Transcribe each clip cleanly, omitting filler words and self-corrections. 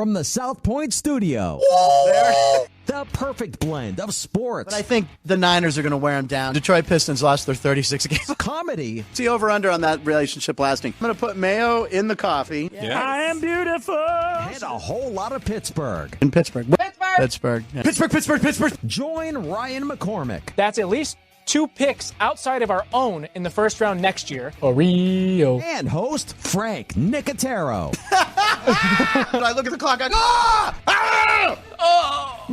From the South Point studio, the perfect blend of sports. But I think the Niners are going to wear them down. Detroit Pistons lost their 36 games. Comedy. See over-under on that relationship lasting. I'm going to put mayo in the coffee. Yeah. I am beautiful. And a whole lot of Pittsburgh. In Pittsburgh. Pittsburgh. Yeah. Pittsburgh. Join Ryan McCormick. That's at least 2 picks outside of our own in the first round next year. Oreo. And host Frank Nicotero. I look at the clock, I go,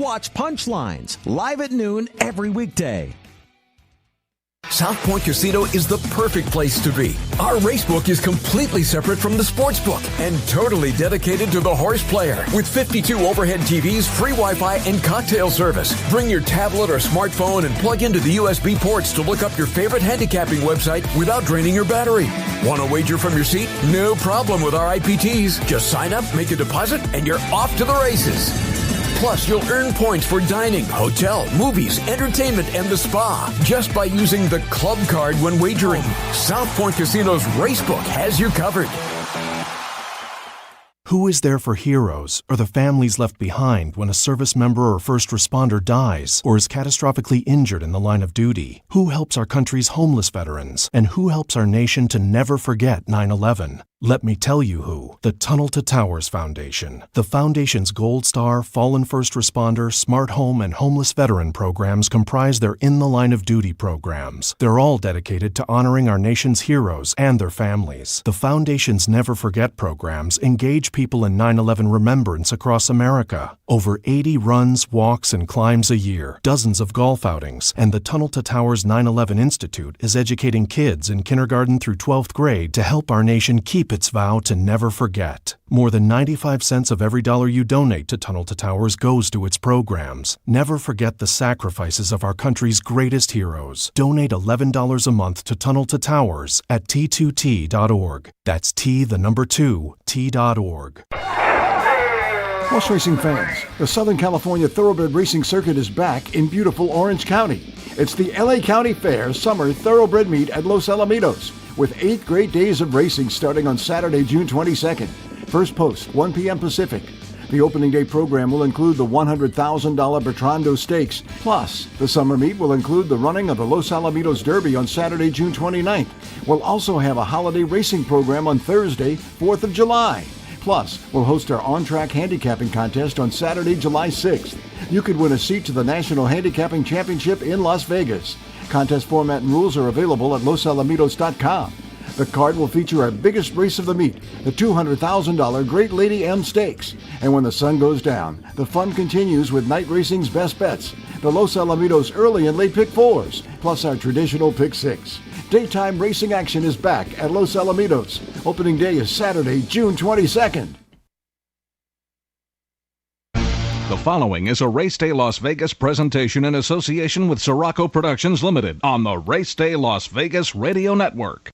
Watch Punchlines live at noon every weekday. South Point Casino is the perfect place to be. Our racebook is completely separate from the sportsbook and totally dedicated to the horse player. With 52 overhead TVs, free Wi-Fi, and cocktail service. Bring your tablet or smartphone and plug into the USB ports to look up your favorite handicapping website without draining your battery. Want to wager from your seat? No problem with our IPTs. Just sign up, make a deposit, and you're off to the races. Plus, you'll earn points for dining, hotel, movies, entertainment, and the spa just by using the club card when wagering. South Point Casino's Racebook has you covered. Who is there for heroes or the families left behind when a service member or first responder dies or is catastrophically injured in the line of duty? Who helps our country's homeless veterans? And who helps our nation to never forget 9/11? Let me tell you who. The Tunnel to Towers Foundation. The Foundation's Gold Star, Fallen First Responder, Smart Home, and Homeless Veteran programs comprise their In the Line of Duty programs. They're all dedicated to honoring our nation's heroes and their families. The Foundation's Never Forget programs engage people in 9/11 remembrance across America. Over 80 runs, walks, and climbs a year, dozens of golf outings, and the Tunnel to Towers 9/11 Institute is educating kids in kindergarten through 12th grade to help our nation keep its vow to never forget. More than 95 cents of every dollar you donate to Tunnel to Towers goes to its programs. Never forget the sacrifices of our country's greatest heroes. Donate $11 a month to Tunnel to Towers at T2T.org. That's T2T.org. Horse racing fans, the Southern California Thoroughbred Racing Circuit is back in beautiful Orange County. It's the LA County Fair Summer Thoroughbred Meet at Los Alamitos, with 8 great days of racing starting on Saturday, June 22nd. First post, 1 p.m. Pacific. The opening day program will include the $100,000 Bertrando Stakes. Plus, the summer meet will include the running of the Los Alamitos Derby on Saturday, June 29th. We'll also have a holiday racing program on Thursday, 4th of July. Plus, we'll host our on-track handicapping contest on Saturday, July 6th. You could win a seat to the National Handicapping Championship in Las Vegas. Contest format and rules are available at losalamitos.com. The card will feature our biggest race of the meet, the $200,000 Great Lady M Stakes. And when the sun goes down, the fun continues with night racing's best bets, the Los Alamitos early and late pick 4s, plus our traditional pick 6. Daytime racing action is back at Los Alamitos. Opening day is Saturday, June 22nd. The following is a Race Day Las Vegas presentation in association with Siraco Productions Limited on the Race Day Las Vegas Radio Network.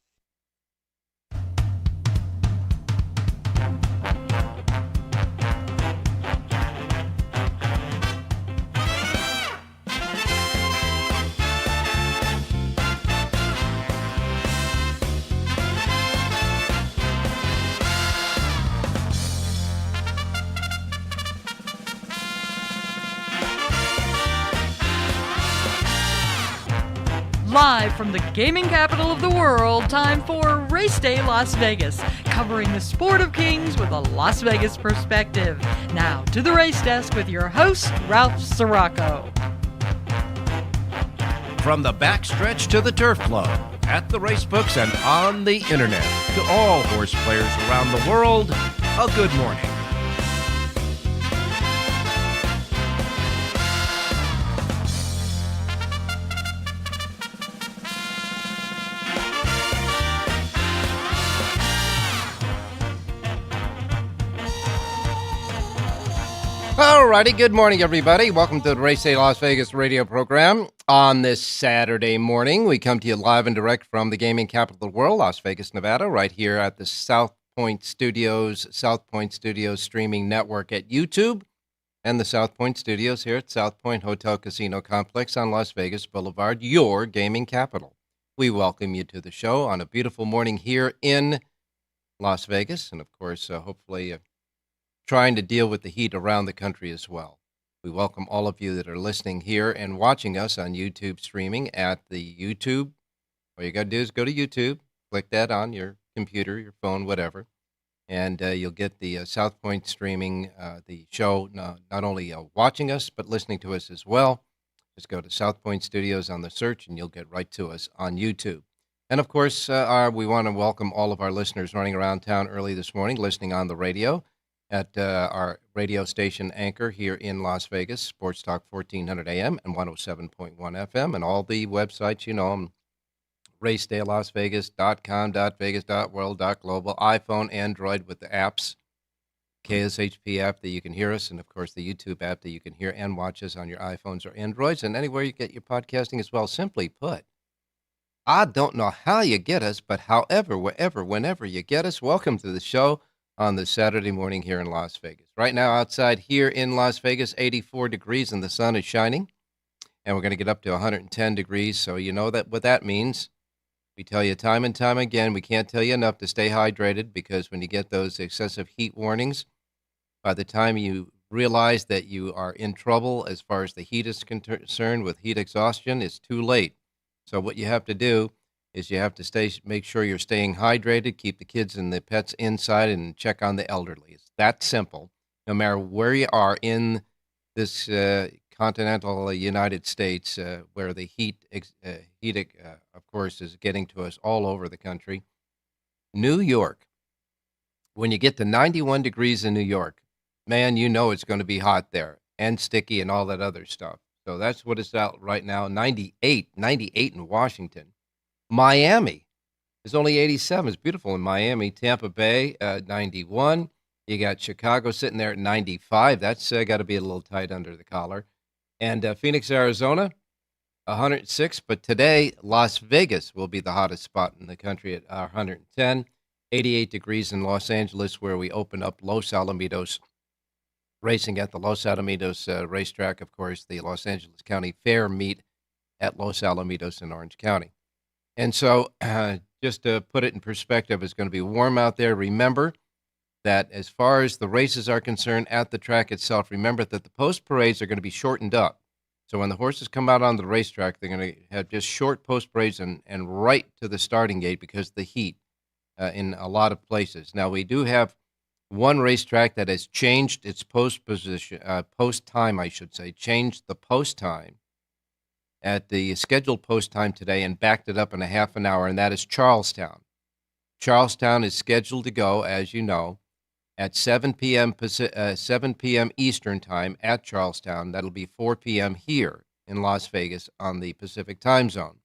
Live from the gaming capital of the world, time for Race Day Las Vegas, covering the sport of kings with a Las Vegas perspective. Now to the race desk with your host, Ralph Siraco. From the backstretch to the turf club, at the racebooks and on the internet, to all horse players around the world, a good morning. Alrighty, good morning, everybody. Welcome to the Race Day Las Vegas radio program. On this Saturday morning, we come to you live and direct from the gaming capital of the world, Las Vegas, Nevada, right here at the South Point Studios streaming network at YouTube, and the South Point Studios here at South Point Hotel Casino Complex on Las Vegas Boulevard, your gaming capital. We welcome you to the show on a beautiful morning here in Las Vegas, and of course, hopefully trying to deal with the heat around the country as well. We welcome all of you that are listening here and watching us on YouTube streaming at the YouTube. All you got to do is go to YouTube, click that on your computer, your phone, whatever, and you'll get the South Point streaming, the show, not only watching us, but listening to us as well. Just go to South Point Studios on the search, and you'll get right to us on YouTube. And, of course, we want to welcome all of our listeners running around town early this morning, listening on the radio at our radio station anchor here in Las Vegas, Sports Talk 1400 AM and 107.1 FM, and all the websites, you know them, racedaylasvegas.com, .vegas, .world, .global, iPhone, Android with the apps, KSHP app that you can hear us, and, of course, the YouTube app that you can hear and watch us on your iPhones or Androids, and anywhere you get your podcasting as well. Simply put, I don't know how you get us, but however, wherever, whenever you get us, welcome to the show on this Saturday morning here in Las Vegas. Right now, outside here in Las Vegas, 84 degrees and the sun is shining, and we're going to get up to 110 degrees, so you know that what that means. We tell you time and time again, we can't tell you enough to stay hydrated, because when you get those excessive heat warnings, by the time you realize that you are in trouble as far as the heat is concerned with heat exhaustion, it's too late. So what you have to do is you have to make sure you're staying hydrated, keep the kids and the pets inside, and check on the elderly. It's that simple. No matter where you are in this continental United States, where the heat, of course, is getting to us all over the country. New York, when you get to 91 degrees in New York, man, you know it's going to be hot there and sticky and all that other stuff. So that's what it's out right now. 98 in Washington. Miami is only 87. It's beautiful in Miami. Tampa Bay, 91. You got Chicago sitting there at 95. That's got to be a little tight under the collar. And Phoenix, Arizona, 106. But today, Las Vegas will be the hottest spot in the country at 110. 88 degrees in Los Angeles, where we open up Los Alamitos racing at the Los Alamitos racetrack. Of course, the Los Angeles County Fair meet at Los Alamitos in Orange County. And so just to put it in perspective, it's going to be warm out there. Remember that as far as the races are concerned at the track itself, remember that the post parades are going to be shortened up. So when the horses come out on the racetrack, they're going to have just short post parades and right to the starting gate because of the heat in a lot of places. Now, we do have one racetrack that has changed its post time, changed the post time at the scheduled post time today and backed it up in a half an hour, and that is Charlestown. Charlestown is scheduled to go, as you know, at 7 p.m. 7 p.m. Eastern time at Charlestown. That'll be 4 p.m. here in Las Vegas on the Pacific time zone.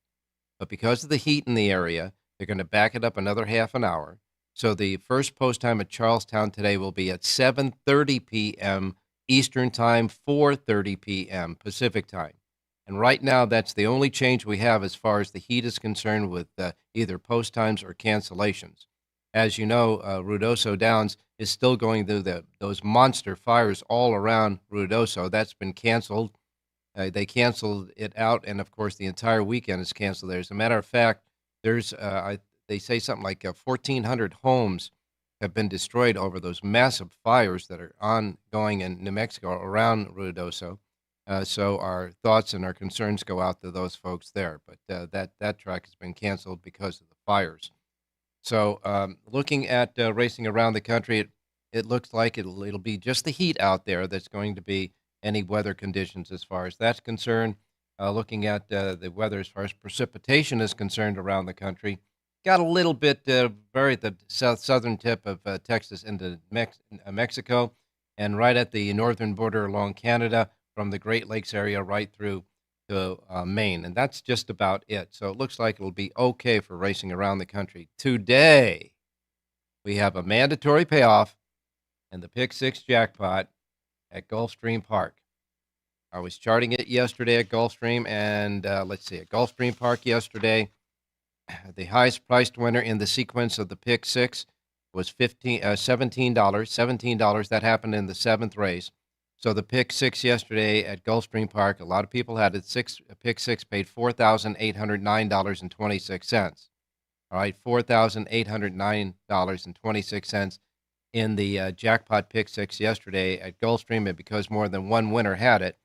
But because of the heat in the area, they're going to back it up another half an hour. So the first post time at Charlestown today will be at 7:30 p.m. Eastern time, 4:30 p.m. Pacific time. And right now, that's the only change we have as far as the heat is concerned with either post times or cancellations. As you know, Ruidoso Downs is still going through those monster fires all around Ruidoso. That's been canceled. They canceled it out, and of course, the entire weekend is canceled there. As a matter of fact, there's they say something like 1,400 homes have been destroyed over those massive fires that are ongoing in New Mexico around Ruidoso. So our thoughts and our concerns go out to those folks there. But that track has been canceled because of the fires. So looking at racing around the country, it looks like it'll be just the heat out there that's going to be any weather conditions as far as that's concerned. Looking at the weather as far as precipitation is concerned around the country, got a little bit very at the southern tip of Texas into Mexico, and right at the northern border along Canada, from the Great Lakes area right through to Maine. And that's just about it. So it looks like it'll be okay for racing around the country. Today, we have a mandatory payoff and the Pick 6 jackpot at Gulfstream Park. I was charting it yesterday at Gulfstream, and let's see, at Gulfstream Park yesterday, the highest priced winner in the sequence of the Pick 6 was $17. $17. That happened in the seventh race. So the Pick 6 yesterday at Gulfstream Park, a lot of people had it. Pick 6 paid $4,809.26. All right, $4,809.26. in the jackpot pick six yesterday at Gulfstream, and because more than one winner had it,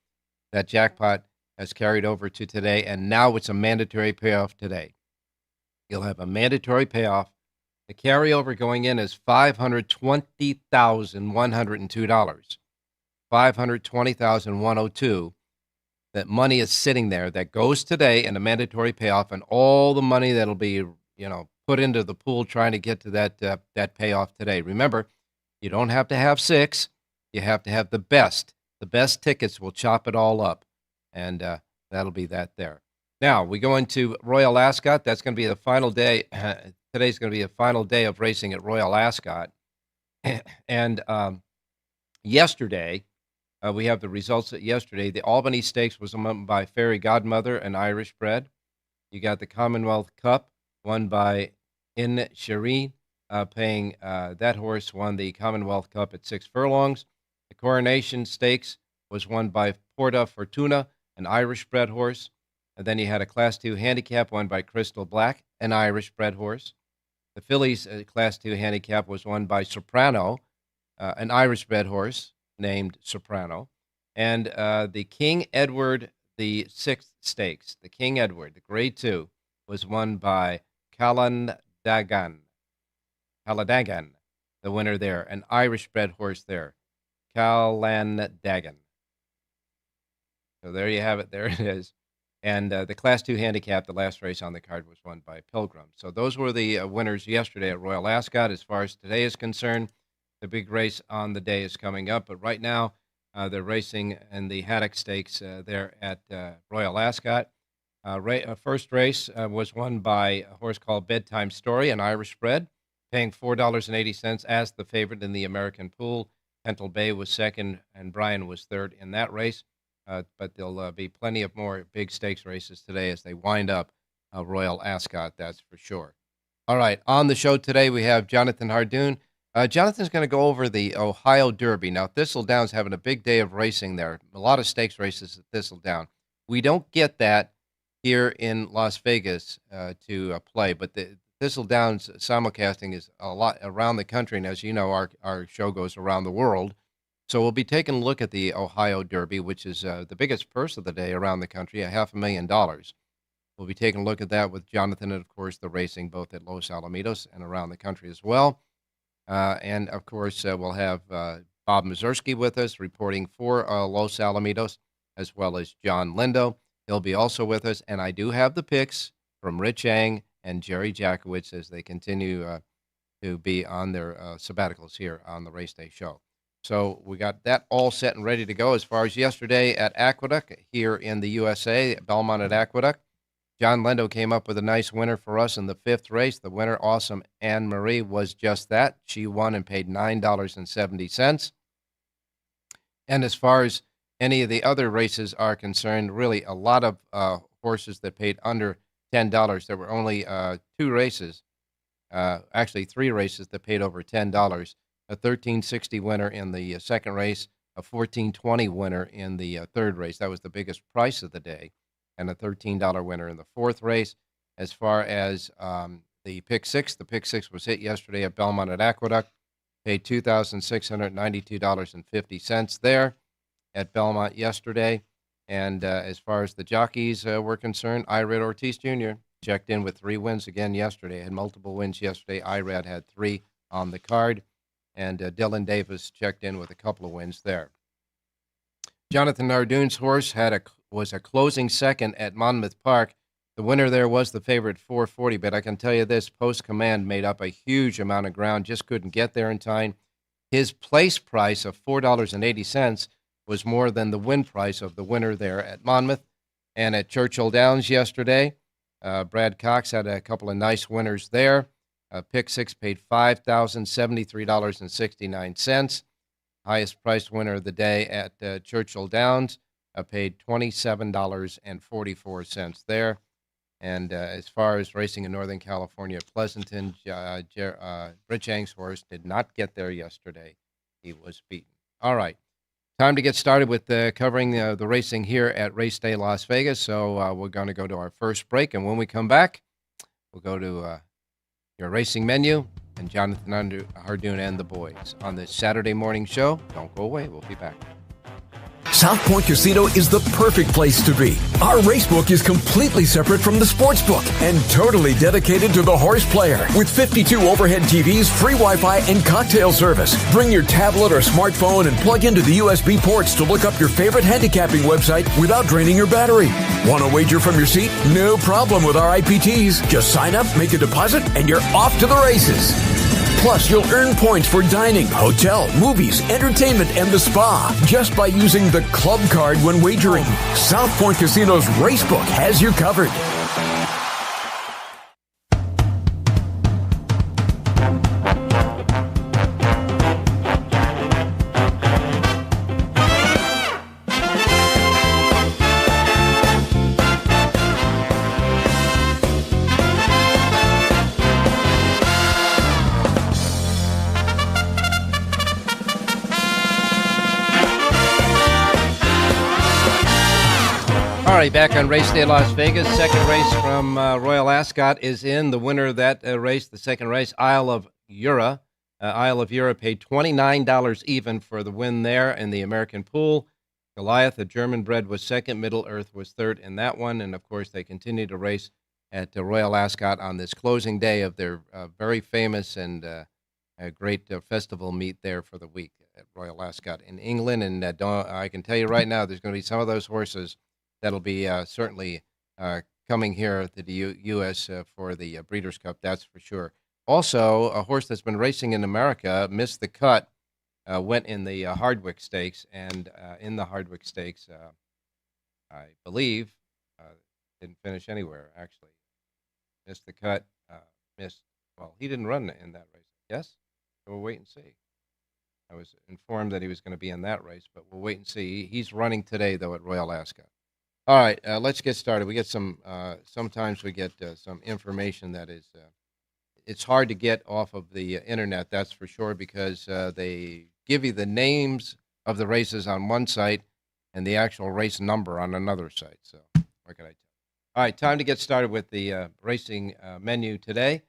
that jackpot has carried over to today, and now it's a mandatory payoff today. You'll have a mandatory payoff. The carryover going in is $520,102. $520,102. That money is sitting there that goes today in a mandatory payoff, and all the money that'll be, put into the pool trying to get to that payoff today. Remember, you don't have to have six. You have to have the best. The best tickets will chop it all up, and that'll be that there. Now, we go into Royal Ascot. That's going to be the final day. Today's going to be the final day of racing at Royal Ascot. And yesterday, we have the results of yesterday. The Albany Stakes was won by Fairy Godmother, an Irish bred. You got the Commonwealth Cup, won by In Shireen, paying that horse won the Commonwealth Cup at 6 furlongs. The Coronation Stakes was won by Porta Fortuna, an Irish bred horse. And then you had a Class 2 handicap won by Crystal Black, an Irish bred horse. The Fillies Class 2 handicap was won by Soprano, an Irish bred horse named Soprano. And the King Edward the Sixth Stakes, the King Edward, the Grade 2, was won by Calladagan, the winner there, an Irish bred horse there, Calladagan. So there you have it. There it is. And the Class 2 handicap, the last race on the card, was won by Pilgrim. So those were the winners yesterday at Royal Ascot. As far as today is concerned, the big race on the day is coming up. But right now, they're racing in the Haddock Stakes there at Royal Ascot. First race was won by a horse called Bedtime Story, an Irish bred, paying $4.80 as the favorite in the American pool. Pentel Bay was second, and Bryan was third in that race. But there'll be plenty of more big stakes races today as they wind up Royal Ascot, that's for sure. All right, on the show today we have Jonathan Hardon. Jonathan's going to go over the Ohio Derby. Now, Thistledown's having a big day of racing there. A lot of stakes races at Thistledown. We don't get that here in Las Vegas to play, but the Thistledown's simulcasting is a lot around the country, and as you know, our show goes around the world. So we'll be taking a look at the Ohio Derby, which is the biggest purse of the day around the country, $500,000. We'll be taking a look at that with Jonathan and, of course, the racing both at Los Alamitos and around the country as well. And, of course, we'll have Bob Mazursky with us reporting for Los Alamitos, as well as John Lindo. He'll be also with us. And I do have the picks from Rich Ang and Jerry Jackowitz as they continue to be on their sabbaticals here on the Race Day Show. So we got that all set and ready to go. As far as yesterday at Aqueduct here in the USA, Belmont at Aqueduct, John Lindo came up with a nice winner for us in the fifth race. The winner, Awesome Anne Marie, was just that. She won and paid $9.70. And as far as any of the other races are concerned, really a lot of horses that paid under $10. There were only three races that paid over $10. A $13.60 winner in the second race, a $14.20 winner in the third race. That was the biggest price of the day, and a $13 winner in the fourth race. As far as the pick six was hit yesterday at Belmont at Aqueduct, paid $2,692.50 there at Belmont yesterday. And as far as the jockeys were concerned, Irad Ortiz Jr. checked in with 3 wins again yesterday. Had multiple wins yesterday. Irad had 3 on the card. And Dylan Davis checked in with a couple of wins there. Jonathan Hardon's horse was a closing second at Monmouth Park. The winner there was the favorite 440, but I can tell you this, Post Command made up a huge amount of ground, just couldn't get there in time. His place price of $4.80 was more than the win price of the winner there at Monmouth. And at Churchill Downs yesterday, Brad Cox had a couple of nice winners there. Pick 6 paid $5,073.69. Highest priced winner of the day at Churchill Downs paid $27.44 there. And as far as racing in Northern California, Pleasanton, Rich Ang's horse did not get there yesterday. He was beaten. All right. Time to get started with covering the racing here at Race Day Las Vegas. So we're going to go to our first break. And when we come back, we'll go to your racing menu and Jonathan Hardon and the boys on this Saturday morning show. Don't go away. We'll be back. South Point Casino is the perfect place to be. Our racebook is completely separate from the sportsbook and totally dedicated to the horse player. With 52 overhead TVs, free Wi-Fi, and cocktail service. Bring your tablet or smartphone and plug into the USB ports to look up your favorite handicapping website without draining your battery. Want to wager from your seat? No problem with our IPTs. Just sign up, make a deposit, and you're off to the races. Plus, you'll earn points for dining, hotel, movies, entertainment, and the spa just by using the club card when wagering. South Point Casino's Racebook has you covered. All right, back on Race Day Las Vegas. Second race from Royal Ascot is in. The winner of that race, the second race, Isle of Jura. Isle of Jura paid $29 even for the win there in the American pool. Goliath, a German bred, was second. Middle Earth was third in that one. And, of course, they continue to race at Royal Ascot on this closing day of their very famous and great festival meet there for the week at Royal Ascot in England. And I can tell you right now, there's going to be some of those horses that'll be certainly coming here to the U.S. For the Breeders' Cup, that's for sure. Also, a horse that's been racing in America missed the cut, went in the Hardwick Stakes, and in the Hardwick Stakes, I believe, didn't finish anywhere, actually. Missed the cut, well, he didn't run in that race. Yes? We'll wait and see. I was informed that he was going to be in that race, but we'll wait and see. He's running today, though, at Royal Ascot. All right, let's get started. We get sometimes we get some information that is, it's hard to get off of the internet, that's for sure, because they give you the names of the races on one site and the actual race number on another site. So what can I tell you? All right, time to get started with the racing menu today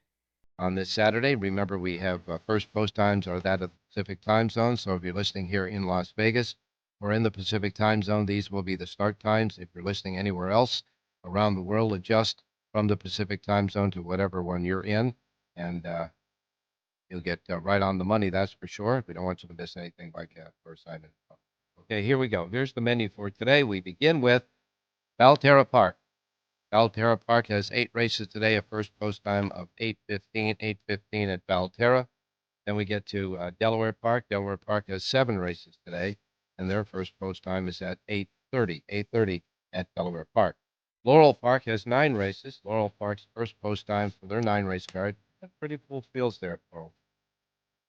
on this Saturday. Remember, we have first post times are that of the Pacific time zone, so if you're listening here in Las Vegas, or in the Pacific time zone, these will be the start times. If you're listening anywhere else around the world, adjust from the Pacific time zone to whatever one you're in, and you'll get right on the money, that's for sure. We don't want you to miss anything like first sight. Okay, here we go. Here's the menu for today. We begin with Valterra Park. Valterra Park has 8 races today, a first post time of 8:15 at Valterra. Then we get to Delaware Park. Delaware Park has 7 races today, and their first post time is at 8:30 at Delaware Park. Laurel Park has 9 races. Laurel Park's first post time for their 9-race card. Pretty full fields there at Laurel.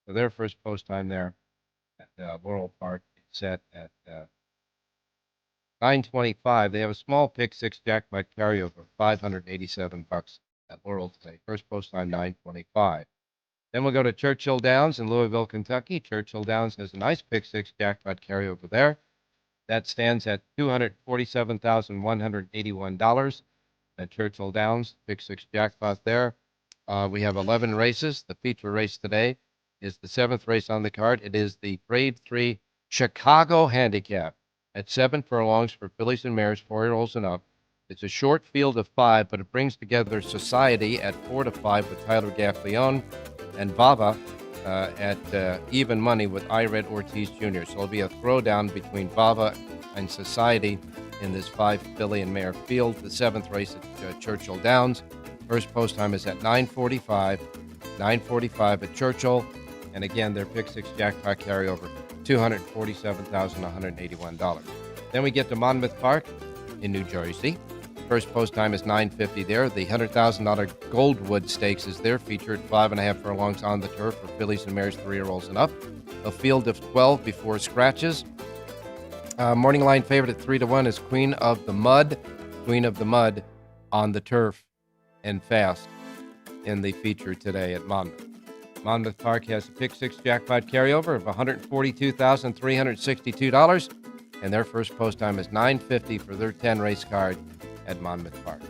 So their first post time there at Laurel Park is set at 9:25. They have a small pick 6 jackpot carryover, $587 at Laurel today. First post time 9:25. Then we'll go to Churchill Downs in Louisville, Kentucky. Churchill Downs has a nice pick 6 jackpot carryover there. That stands at $247,181 at Churchill Downs, pick 6 jackpot there. We have 11 races. The feature race today is the 7th race on the card. It is the Grade 3 Chicago Handicap at 7 furlongs for fillies and mares, 4-year-olds and up. It's a short field of 5, but it brings together Society at 4 to 5 with Tyler Gaffleone, and Bava at even money with Ired Ortiz Jr. So it'll be a throwdown between Bava and Society in this 5 filly and mare field. The 7th race at Churchill Downs. First post time is at 9:45 at Churchill. And again, their pick 6 jackpot carryover, $247,181. Then we get to Monmouth Park in New Jersey. First post time is 9:50 there. The $100,000 Goldwood Stakes is there, featured 5.5 furlongs on the turf for fillies and mares, 3-year-olds and up. A field of 12 before scratches. Morning line favorite at 3 to 1 is Queen of the Mud. Queen of the Mud on the turf and fast in the feature today at Monmouth. Monmouth Park has a pick 6 jackpot carryover of $142,362, and their first post time is 9:50 for their 10-race card at Monmouth Park.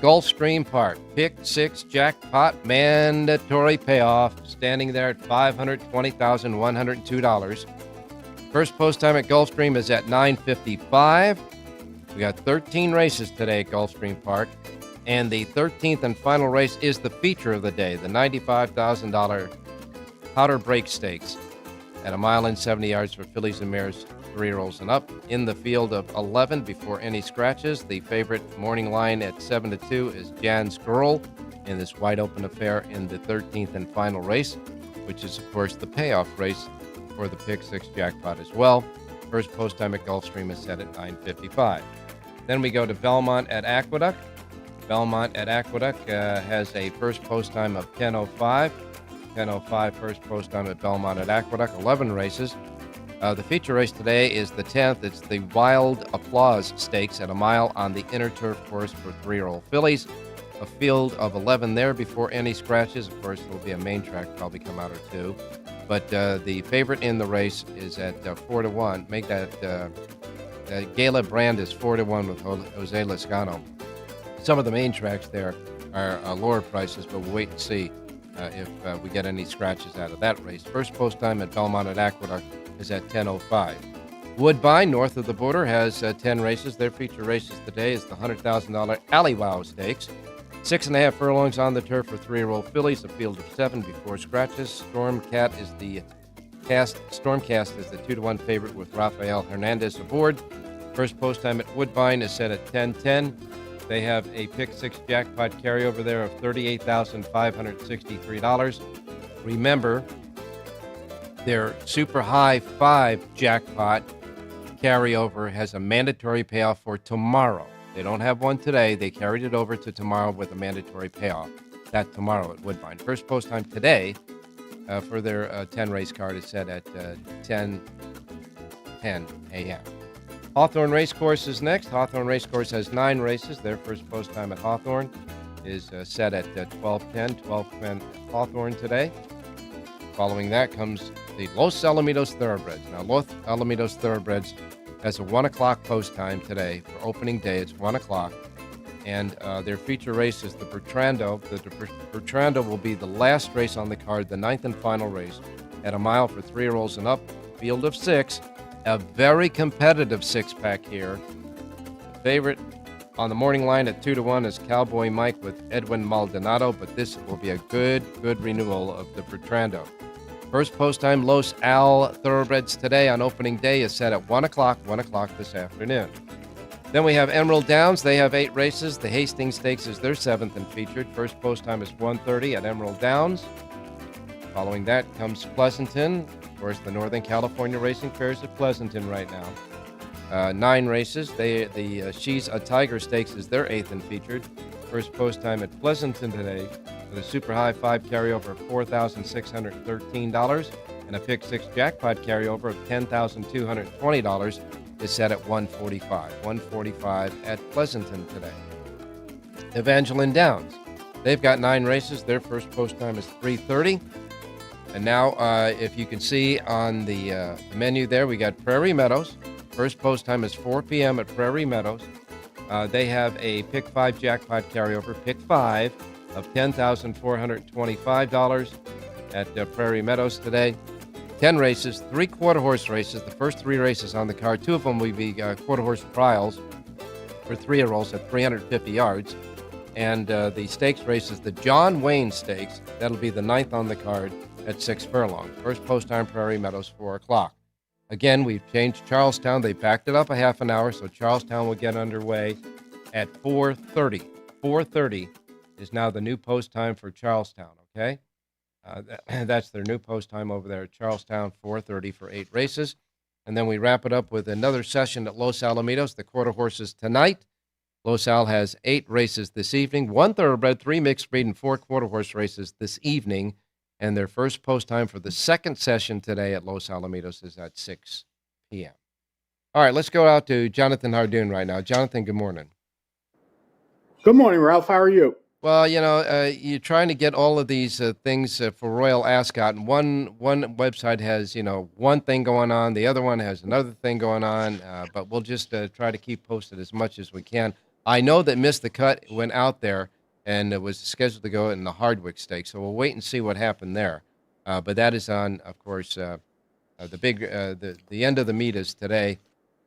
Gulfstream Park. Pick 6 jackpot mandatory payoff, standing there at $520,102. First post time at Gulfstream is at 9:55. We got 13 races today at Gulfstream Park, and the 13th and final race is the feature of the day, the $95,000 Powder Break Stakes at 1 mile and 70 yards for fillies and mares, 3-year-olds and up. In the field of 11 before any scratches, the favorite morning line at 7-2 is Jan's Girl in this wide open affair in the 13th and final race, which is, of course, the payoff race for the Pick 6 jackpot as well. First post time at Gulfstream is set at 9:55. Then we go to Belmont at Aqueduct. Belmont at Aqueduct has a first post time of 10:05. 10:05 first post time at Belmont at Aqueduct. 11 races. The feature race today is the 10th. It's the Wild Applause Stakes at 1 mile on the inner turf course for 3-year-old fillies. A field of 11 there before any scratches. Of course, there'll be a main track, probably come out or two. But the favorite in the race is at 4-1. Make that Gala Brand is 4-1 with Jose Lezcano. Some of the main tracks there are lower prices, but we'll wait and see if we get any scratches out of that race. First post time at Belmont at Aqueduct is at 10:05. Woodbine, north of the border, has 10 races. Their feature races today is the $100,000 Alley Wow Stakes. 6.5 furlongs on the turf for 3-year-old fillies, a field of 7 before scratches. Stormcast is the 2-1 favorite with Rafael Hernandez aboard. First post time at Woodbine is set at 10:10. They have a Pick 6 jackpot carryover there of $38,563. Remember, their Super High 5 jackpot carryover has a mandatory payoff for tomorrow. They don't have one today. They carried it over to tomorrow with a mandatory payoff. That tomorrow at Woodbine. First post time today for their 10-race card is set at 10:10 a.m. Hawthorne Racecourse is next. Hawthorne Racecourse has 9 races. Their first post time at Hawthorne is set at 12:10. 12:10 at Hawthorne today. Following that comes the Los Alamitos Thoroughbreds. Now, Los Alamitos Thoroughbreds has a 1 o'clock post time today for opening day. It's 1 o'clock. And their feature race is the Bertrando. The Bertrando will be the last race on the card, the 9th and final race, at 1 mile for 3-year-olds and up, field of 6. A very competitive 6-pack here. The favorite on the morning line at 2-1 is Cowboy Mike with Edwin Maldonado, but this will be a good renewal of the Bertrando. First post time Los Al Thoroughbreds today on opening day is set at 1 o'clock this afternoon. Then we have Emerald Downs. They have 8 races. The Hastings Stakes is their 7th and featured. First post time is 1:30 at Emerald Downs. Following that comes Pleasanton. Of course, the Northern California Racing Fair is at Pleasanton right now. 9 races. The She's a Tiger Stakes is their 8th and featured. First post time at Pleasanton today with a Super High 5 carryover of $4,613 and a Pick 6 jackpot carryover of $10,220 is set at 1:45. 1:45 at Pleasanton today. Evangeline Downs. They've got 9 races. Their first post time is 3:30. And now, if you can see on the menu there, we got Prairie Meadows. First post time is 4 p.m. at Prairie Meadows. They have a Pick 5 jackpot carryover, Pick 5, of $10,425 at Prairie Meadows today. 10 races, 3 quarter-horse races. The first 3 races on the card. 2 of them will be quarter-horse trials for 3-year-olds at 350 yards. And the stakes races, the John Wayne Stakes, that'll be the 9th on the card at 6 furlongs. First post time, Prairie Meadows, 4 o'clock. Again, we've changed Charlestown. They backed it up a half an hour, so Charlestown will get underway at 4:30. 4:30 is now the new post time for Charlestown, okay? That's their new post time over there at Charlestown, 4:30 for 8 races. And then we wrap it up with another session at Los Alamitos, the quarter horses tonight. Los Al has 8 races this evening, 1 thoroughbred, 3 mixed breed, and 4 quarter horse races this evening. And their first post time for the second session today at Los Alamitos is at 6 p.m. All right, let's go out to Jonathan Hardon right now. Jonathan, good morning. Good morning, Ralph. How are you? Well, you're trying to get all of these things for Royal Ascot, and one website has, one thing going on, the other one has another thing going on, but we'll just try to keep posted as much as we can. I know that Missed the Cut went out there and it was scheduled to go in the Hardwick Stakes, so we'll wait and see what happened there. But that is on, of course, the end of the meet is today.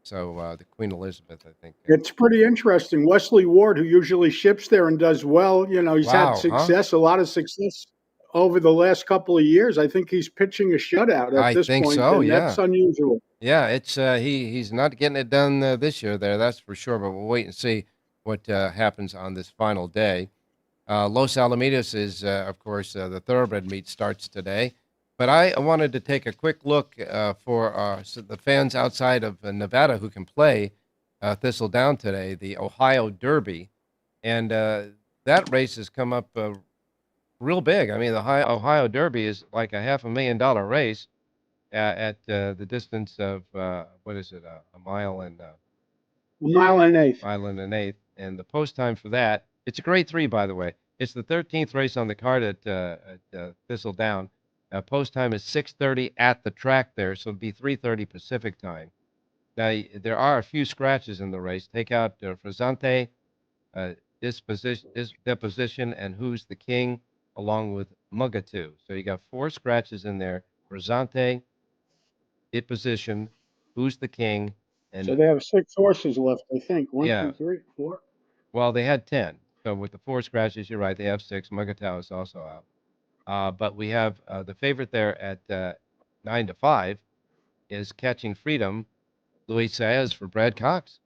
So the Queen Elizabeth, I think. It's pretty interesting. Wesley Ward, who usually ships there and does well, he's had Wow, huh? success, a lot of success over the last couple of years. I think he's pitching a shutout at I this think point, so, and yeah. that's unusual. Yeah, it's he's not getting it done this year there, that's for sure. But we'll wait and see what happens on this final day. Los Alamitos is, of course, the thoroughbred meet starts today. But I wanted to take a quick look for the fans outside of Nevada who can play Thistledown today, the Ohio Derby. And that race has come up real big. I mean, the Ohio Derby is like a $500,000 race at the distance of, what is it, a mile and Mile and an eighth. mile and an eighth. And the post time for that, it's a grade 3, by the way. It's the 13th race on the card at Thistledown. Post time is 6:30 at the track there, so it'd be 3:30 Pacific time. Now, there are a few scratches in the race. Take out Frizzante, Deposition, and Who's the King, along with Mugatu. So you got 4 scratches in there. Frizzante, Deposition, Who's the King, and So they have 6 horses left, I think. One, Yeah. 2, 3, 4. Well, they had 10. So with the 4 scratches, you're right. They have 6. Mugatao is also out. But we have the favorite there at 9-5 is Catching Freedom, Luis Saez for Brad Cox.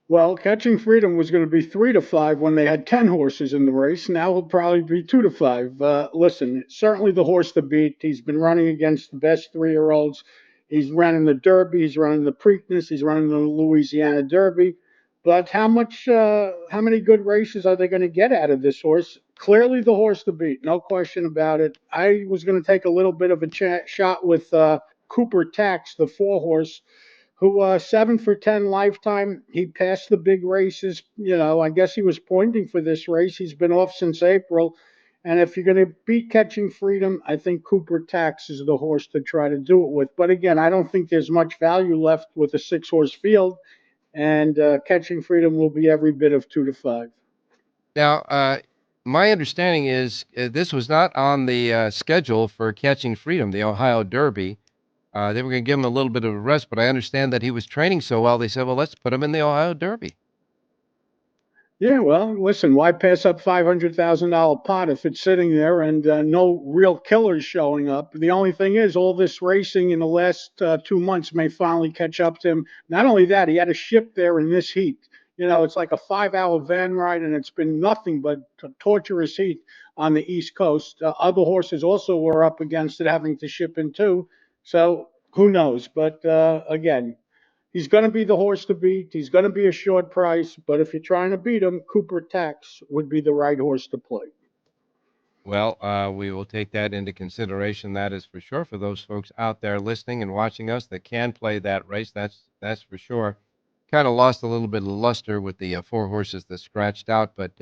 Well, Catching Freedom was going to be 3-5 when they had 10 horses in the race. Now it'll probably be 2-5. Listen, certainly the horse to beat. He's been running against the best 3-year-olds. He's running the Derby. He's running the Preakness. He's running the Louisiana Derby. But how many good races are they going to get out of this horse? Clearly the horse to beat, no question about it. I was going to take a little bit of a shot with Cooper Tax, the 4-horse, who 7 for 10 lifetime. He passed the big races. I guess he was pointing for this race. He's been off since April. And if you're going to beat Catching Freedom, I think Cooper Tax is the horse to try to do it with. But again, I don't think there's much value left with a 6-horse field. And Catching Freedom will be every bit of 2-5. Now, my understanding is this was not on the schedule for Catching Freedom, the Ohio Derby. They were going to give him a little bit of a rest, but I understand that he was training so well, they said, well, let's put him in the Ohio Derby. Yeah, well, listen, why pass up $500,000 pot if it's sitting there and no real killers showing up? The only thing is, all this racing in the last 2 months may finally catch up to him. Not only that, he had a ship there in this heat. It's like a 5-hour van ride, and it's been nothing but torturous heat on the East Coast. Other horses also were up against it, having to ship in too. So who knows? But again, he's going to be the horse to beat. He's going to be a short price, but if you're trying to beat him, Cooper Tax would be the right horse to play. Well, we will take that into consideration. That is for sure for those folks out there listening and watching us that can play that race. That's for sure. Kind of lost a little bit of luster with the 4 horses that scratched out, but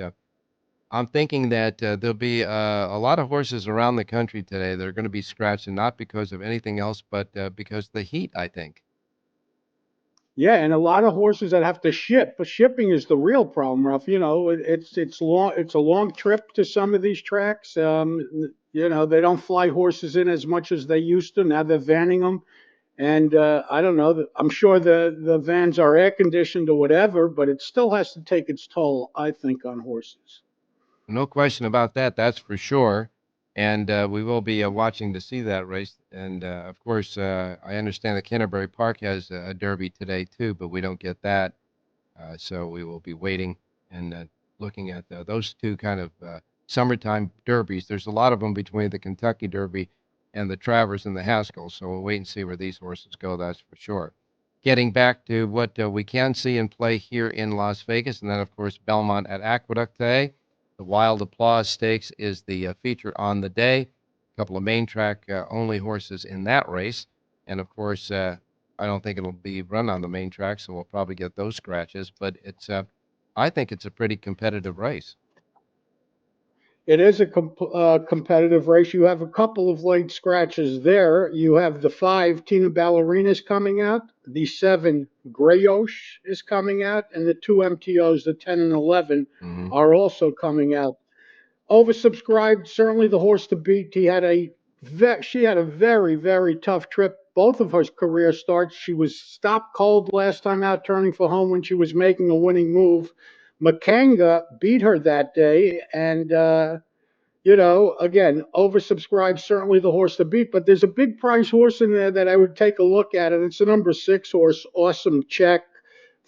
I'm thinking that there'll be a lot of horses around the country today that are going to be scratched, and not because of anything else, but because of the heat, I think. Yeah, and a lot of horses that have to ship. But shipping is the real problem, Ralph. It's long. It's a long trip to some of these tracks. They don't fly horses in as much as they used to. Now they're vanning them, and I don't know. I'm sure the vans are air conditioned or whatever, but it still has to take its toll, I think, on horses. No question about that. That's for sure. And we will be watching to see that race. And of course, I understand that Canterbury Park has a derby today too, but we don't get that. So we will be waiting and looking at those 2 kind of summertime derbies. There's a lot of them between the Kentucky Derby and the Travers and the Haskell. So we'll wait and see where these horses go. That's for sure. Getting back to what we can see and play here in Las Vegas, and then of course Belmont at Aqueduct today. The Wild Applause Stakes is the feature on the day. A couple of main track only horses in that race. And of course, I don't think it'll be run on the main track, so we'll probably get those scratches. But I think it's a pretty competitive race. It is a competitive race. You have a couple of late scratches there. You have the 5 Tina Ballerinas coming out, the 7 Grayosh is coming out, and the 2 MTOs, the 10 and 11, are also coming out. Oversubscribed, certainly the horse to beat. She had a very, very tough trip. Both of her career starts. She was stopped cold last time out, turning for home when she was making a winning move. Makanga beat her that day, and again, oversubscribed, certainly the horse to beat, but there's a big price horse in there that I would take a look at, and it's the number 6 horse, Awesome Check.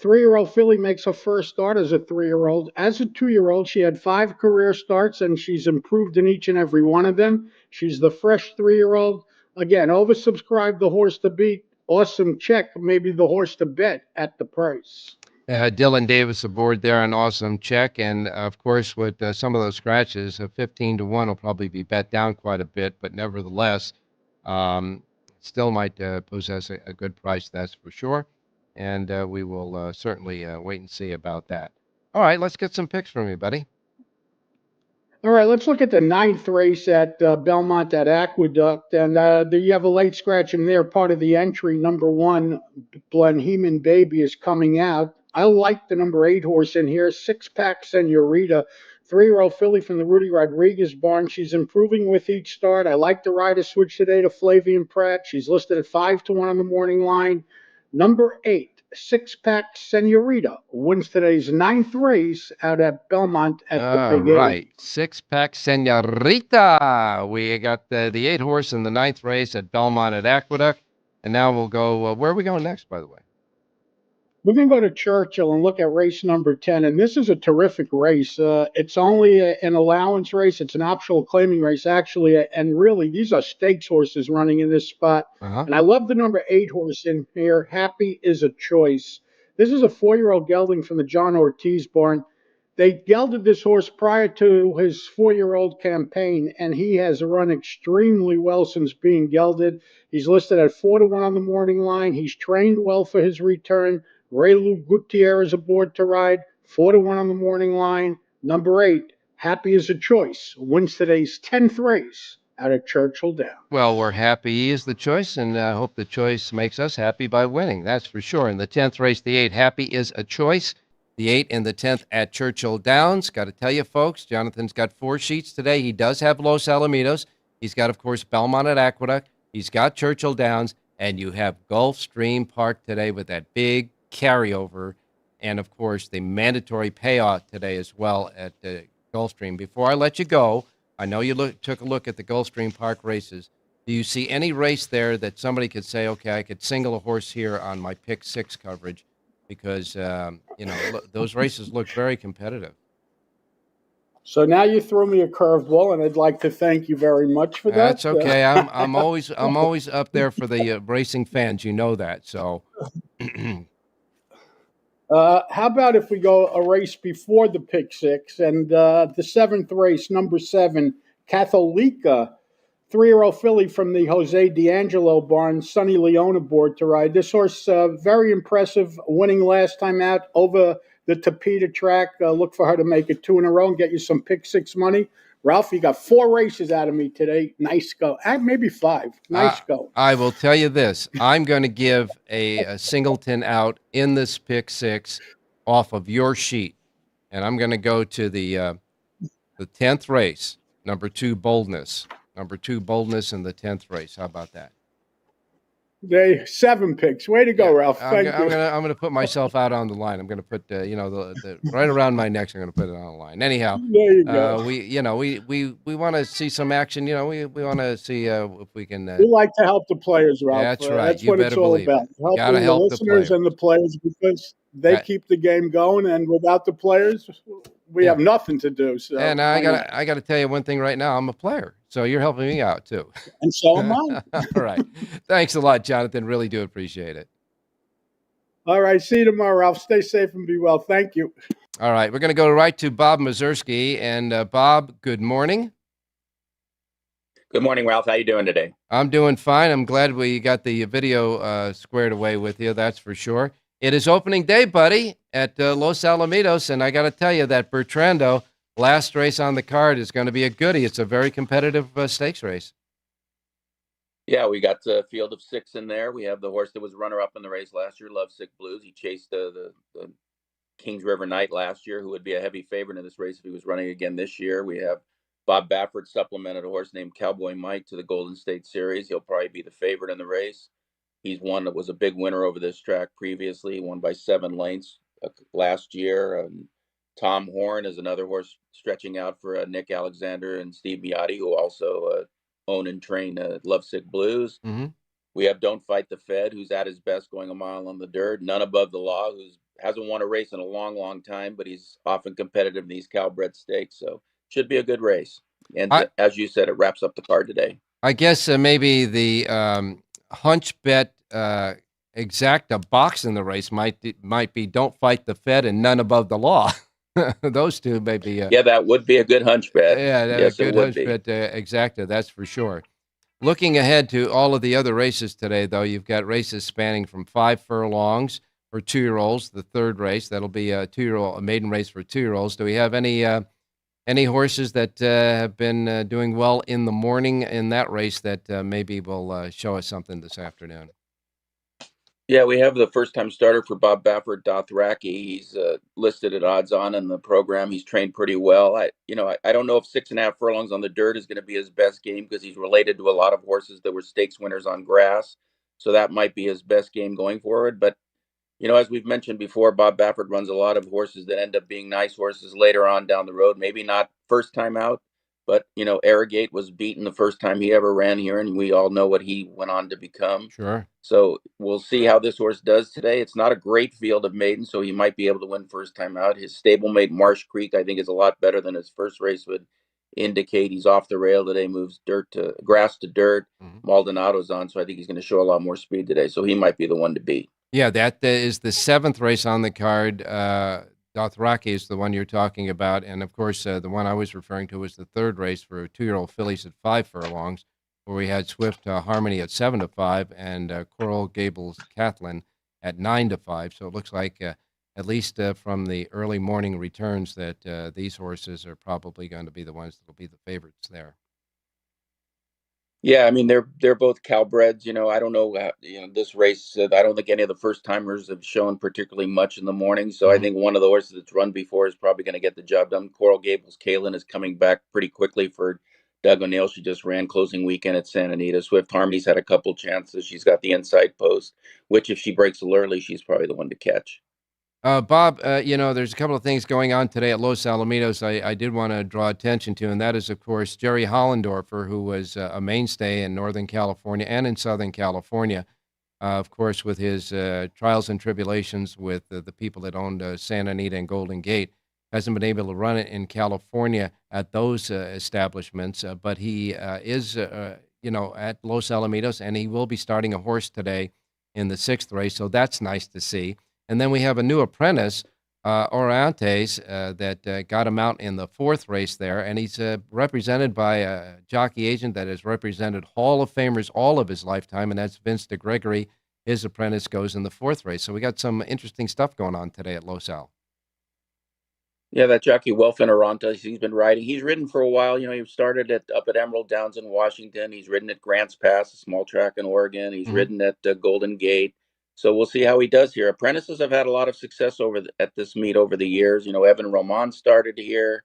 3-year-old filly makes her first start as a 3-year-old. As a 2-year-old, she had 5 career starts, and she's improved in each and every one of them. She's the fresh 3-year-old. Again, oversubscribed, the horse to beat. Awesome Check, maybe the horse to bet at the price. Dylan Davis aboard there on Awesome Check. And, of course, with some of those scratches, 15 to 1 will probably be bet down quite a bit. But nevertheless, still might possess a good price, that's for sure. And we will certainly wait and see about that. All right, let's get some picks from you, buddy. All right, let's look at the 9th race at Belmont at Aqueduct. And there you have a late scratch in there. Part of the entry, number 1, Blenheim Baby, is coming out. I like the number 8 horse in here, 6-pack Senorita, 3-year-old filly from the Rudy Rodriguez barn. She's improving with each start. I like the rider switch today to Flavian Pratt. She's listed at 5 to 1 on the morning line. Number 8, 6-pack Senorita, wins today's 9th race out at Belmont at the Big 8. All right, 6-pack Senorita. We got the 8 horse in the 9th race at Belmont at Aqueduct. And now we'll go, where are we going next, by the way? We're going to go to Churchill and look at race number 10, and this is a terrific race. It's only an allowance race. It's an optional claiming race, actually, and really, these are stakes horses running in this spot. And I love the number 8 horse in here, Happy is a Choice. This is a 4-year-old gelding from the John Ortiz barn. They gelded this horse prior to his 4-year-old campaign, and he has run extremely well since being gelded. He's listed at 4 to 1 on the morning line. He's trained well for his return. Raylu Gutierrez aboard to ride, 4 to 1 on the morning line. Number 8, Happy is a Choice, wins today's 10th race out of Churchill Downs. Well, we're happy he is the choice, and I hope the choice makes us happy by winning. That's for sure. In the 10th race, the 8, Happy is a Choice. The 8 in the 10th at Churchill Downs. Got to tell you, folks, Jonathan's got 4 sheets today. He does have Los Alamitos. He's got, of course, Belmont at Aqueduct. He's got Churchill Downs. And you have Gulfstream Park today with that big carryover. And, of course, the mandatory payout today as well at Gulfstream. Before I let you go, I know you took a look at the Gulfstream Park races. Do you see any race there that somebody could say, okay, I could single a horse here on my pick 6 coverage? Because, those races look very competitive. So now you threw me a curveball, and I'd like to thank you very much for that. That's okay. I'm always up there for the racing fans. You know that. So, how about if we go a race before the pick 6 and the 7th race, number 7, Catholica, 3-year-old filly from the Jose D'Angelo barn, Sonny Leone aboard to ride. This horse, very impressive, winning last time out over the Tapeta track. Look for her to make it 2 in a row and get you some pick 6 money. Ralph, you got 4 races out of me today. Nice go. Maybe 5. Nice go. I will tell you this. I'm going to give a singleton out in this pick 6 off of your sheet. And I'm going to go to the 10th race, number 2, Boldness. Number 2, Boldness in the 10th race. How about that? 7 picks. Way to go, Ralph. Thank you. I'm gonna put myself out on the line. I'm gonna put the right around my neck. I'm gonna put it on the line. Anyhow, there you go. We want to see some action. We want to see if we can. We like to help the players, Ralph. That's right. That's what it's all about. Helping the listeners and the players, because they keep the game going, and without the players, we have nothing to do. So, and I got to tell you one thing right now. I'm a player, so you're helping me out too. And so am I. All right. Thanks a lot, Jonathan. Really do appreciate it. All right. See you tomorrow, Ralph. Stay safe and be well. Thank you. All right. We're going to go right to Bob Mazursky. And Bob, good morning. Good morning, Ralph. How you doing today? I'm doing fine. I'm glad we got the video squared away with you. That's for sure. It is opening day, buddy, at Los Alamitos, and I got to tell you that Bertrando last race on the card is going to be a goodie. It's a very competitive stakes race. Yeah, we got a field of 6 in there. We have the horse that was runner-up in the race last year, Love Sick Blues. He chased the Kings River Knight last year, who would be a heavy favorite in this race if he was running again this year. We have Bob Baffert supplemented a horse named Cowboy Mike to the Golden State Series. He'll probably be the favorite in the race. He's one that was a big winner over this track previously. He won by 7 lengths last year. Tom Horn is another horse stretching out for Nick Alexander and Steve Miotti, who also own and train Lovesick Blues. Mm-hmm. We have Don't Fight the Fed, who's at his best going a mile on the dirt. None Above the Law, who hasn't won a race in a long, long time, but he's often competitive in these Calbred stakes. So should be a good race. And as you said, it wraps up the card today. I guess maybe the hunch bet exacta box in the race might be Don't Fight the Fed and None Above the Law. Those two may be. Yeah, that would be a good hunch bet. Yeah, yes, a good hunch bet exacta, that's for sure. Looking ahead to all of the other races today, though, you've got races spanning from 5 furlongs for 2-year-olds. The third race, that'll be a maiden race for 2-year-olds. Do we have any horses that have been doing well in the morning in that race that maybe will show us something this afternoon? Yeah, we have the first-time starter for Bob Baffert, Dothraki. He's listed at odds on in the program. He's trained pretty well. I don't know if 6.5 furlongs on the dirt is going to be his best game because he's related to a lot of horses that were stakes winners on grass. So that might be his best game going forward. But, as we've mentioned before, Bob Baffert runs a lot of horses that end up being nice horses later on down the road. Maybe not first time out, but, Arrogate was beaten the first time he ever ran here, and we all know what he went on to become. Sure. So we'll see how this horse does today. It's not a great field of maidens, so he might be able to win first time out. His stablemate, Marsh Creek, I think is a lot better than his first race would indicate. He's off the rail today, moves grass to dirt. Maldonado's on, so I think he's going to show a lot more speed today. So he might be the one to beat. Yeah, that is the 7th race on the card. Dothraki is the one you're talking about. And, of course, the one I was referring to was the 3rd race for 2-year-old fillies at 5 furlongs, where we had Swift Harmony at 7-5 and Coral Gables Kathleen at 9-5. So it looks like, at least from the early morning returns, that these horses are probably going to be the ones that will be the favorites there. Yeah, I mean they're both Calbreds. I don't know. This race. I don't think any of the first timers have shown particularly much in the morning. So I think one of the horses that's run before is probably going to get the job done. Coral Gables Kaylin is coming back pretty quickly for Doug O'Neill. She just ran closing weekend at Santa Anita. Swift Harmony's had a couple chances. She's got the inside post, which if she breaks a little early, she's probably the one to catch. Bob, there's a couple of things going on today at Los Alamitos I did want to draw attention to, and that is, of course, Jerry Hollendorfer, who was a mainstay in Northern California and in Southern California, of course, with his trials and tribulations with the people that owned Santa Anita and Golden Gate. Hasn't been able to run it in California at those establishments, but he is, at Los Alamitos, and he will be starting a horse today in the 6th race, so that's nice to see. And then we have a new apprentice, Orantes, that got him out in the 4th race there, and he's represented by a jockey agent that has represented Hall of Famers all of his lifetime, and that's Vince DeGregory. His apprentice goes in the 4th race. So we got some interesting stuff going on today at Los Al. Yeah, that jockey, Welfin Orantes, he's been riding. He's ridden for a while. He started up at Emerald Downs in Washington. He's ridden at Grants Pass, a small track in Oregon. He's ridden at Golden Gate. So we'll see how he does here. Apprentices have had a lot of success at this meet over the years. Evan Roman started here.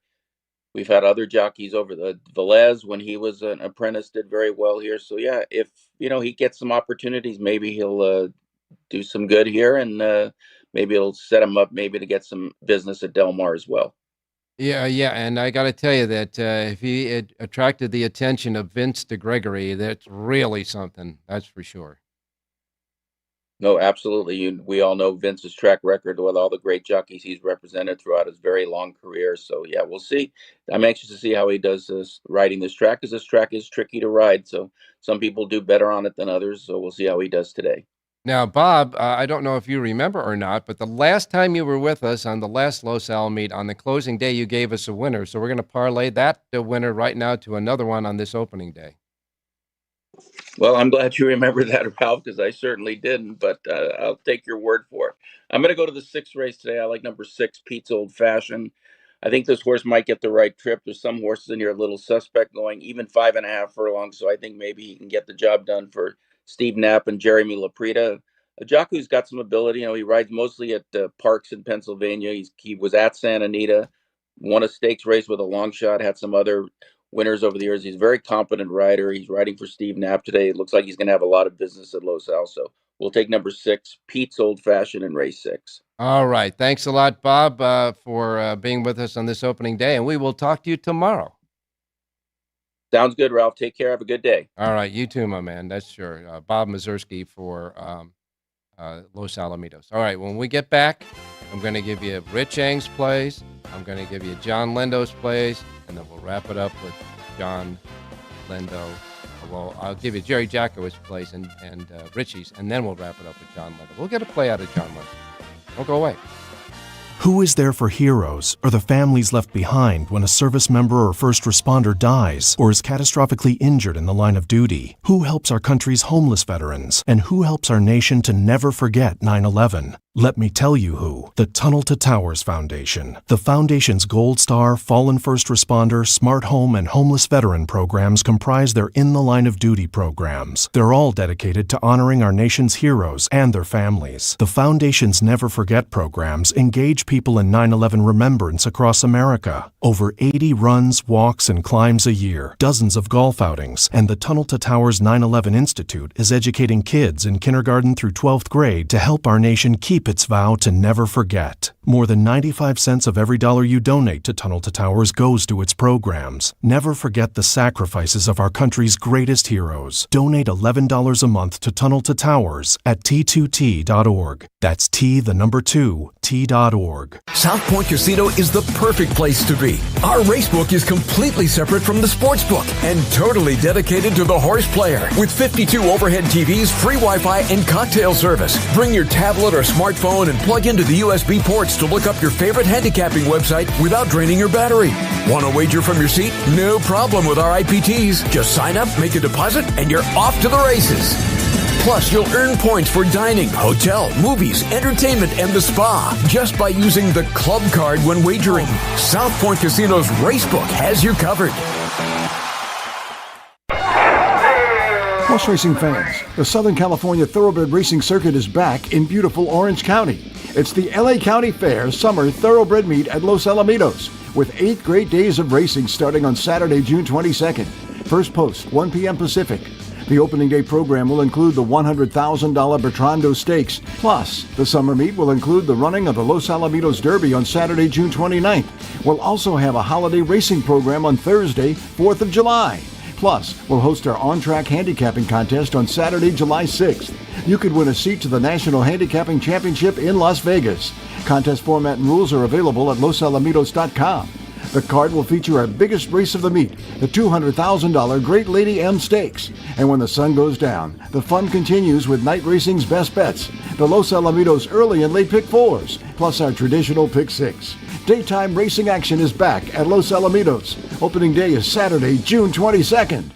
We've had other jockeys over the Velez when he was an apprentice, did very well here. So yeah, if he gets some opportunities, maybe he'll do some good here, and maybe it'll set him up maybe to get some business at Del Mar as well. Yeah, and I got to tell you that if he attracted the attention of Vince DeGregory, that's really something. That's for sure. No, absolutely. We all know Vince's track record with all the great jockeys he's represented throughout his very long career. So, yeah, we'll see. I'm anxious to see how he does riding this track, because this track is tricky to ride. So some people do better on it than others. So we'll see how he does today. Now, Bob, I don't know if you remember or not, but the last time you were with us on the last Los Al meet, on the closing day, you gave us a winner. So we're going to parlay that winner right now to another one on this opening day. Well, I'm glad you remember that, Ralph, because I certainly didn't, but I'll take your word for it. I'm going to go to the 6th race today. I like number 6, Pete's Old Fashioned. I think this horse might get the right trip. There's some horses in here a little suspect going, even 5.5 furlongs. So I think maybe he can get the job done for Steve Knapp and Jeremy Laprida. Jocko's got some ability. He rides mostly at parks in Pennsylvania. He was at Santa Anita, won a stakes race with a long shot, had some other winners over the years. He's a very competent rider. He's riding for Steve Knapp today. It looks like he's going to have a lot of business at Los Al. So we'll take number 6, Pete's Old Fashioned in race 6. All right. Thanks a lot, Bob, for being with us on this opening day, and we will talk to you tomorrow. Sounds good, Ralph. Take care. Have a good day. All right. You too, my man. That's sure. Bob Mzeri for Los Alamitos. All right. When we get back, I'm going to give you Rich Ang's plays. I'm going to give you John Lindo's plays, and then we'll wrap it up with John Lindo. Well, I'll give you Jerry Jackowitz plays and Richie's, and then we'll wrap it up with John Lindo. We'll get a play out of John Lindo. Don't go away. Who is there for heroes or the families left behind when a service member or first responder dies or is catastrophically injured in the line of duty? Who helps our country's homeless veterans? And who helps our nation to never forget 9/11? Let me tell you who. The Tunnel to Towers Foundation. The Foundation's Gold Star, Fallen First Responder, Smart Home, and Homeless Veteran programs comprise their In the Line of Duty programs. They're all dedicated to honoring our nation's heroes and their families. The Foundation's Never Forget programs engage people in 9/11 remembrance across America. Over 80 runs, walks, and climbs a year, dozens of golf outings, and the Tunnel to Towers 9/11 Institute is educating kids in kindergarten through 12th grade to help our nation keep its vow to never forget. More than 95 cents of every dollar you donate to Tunnel to Towers goes to its programs. Never forget the sacrifices of our country's greatest heroes. Donate $11 a month to Tunnel to Towers at T2T.org. That's T2T.org. South Point Casino is the perfect place to be. Our racebook is completely separate from the sportsbook and totally dedicated to the horse player. With 52 overhead TVs, free Wi-Fi, and cocktail service. Bring your tablet or smartphone and plug into the USB ports to look up your favorite handicapping website without draining your battery. Want to wager from your seat? No problem with our IPTs. Just sign up, make a deposit, and you're off to the races. Plus, you'll earn points for dining, hotel, movies, entertainment, and the spa just by using the club card when wagering. South Point Casino's Racebook has you covered. Horse racing fans, the Southern California Thoroughbred Racing Circuit is back in beautiful Orange County. It's the LA County Fair Summer Thoroughbred Meet at Los Alamitos, with 8 great days of racing starting on Saturday, June 22nd. First post, 1 p.m. Pacific. The opening day program will include the $100,000 Bertrando Stakes. Plus, the summer meet will include the running of the Los Alamitos Derby on Saturday, June 29th. We'll also have a holiday racing program on Thursday, 4th of July. Plus, we'll host our on-track handicapping contest on Saturday, July 6th. You could win a seat to the National Handicapping Championship in Las Vegas. Contest format and rules are available at losalamitos.com. The card will feature our biggest race of the meet, the $200,000 Great Lady M Stakes. And when the sun goes down, the fun continues with night racing's best bets, the Los Alamitos early and late pick 4s, plus our traditional pick 6. Daytime racing action is back at Los Alamitos. Opening day is Saturday, June 22nd.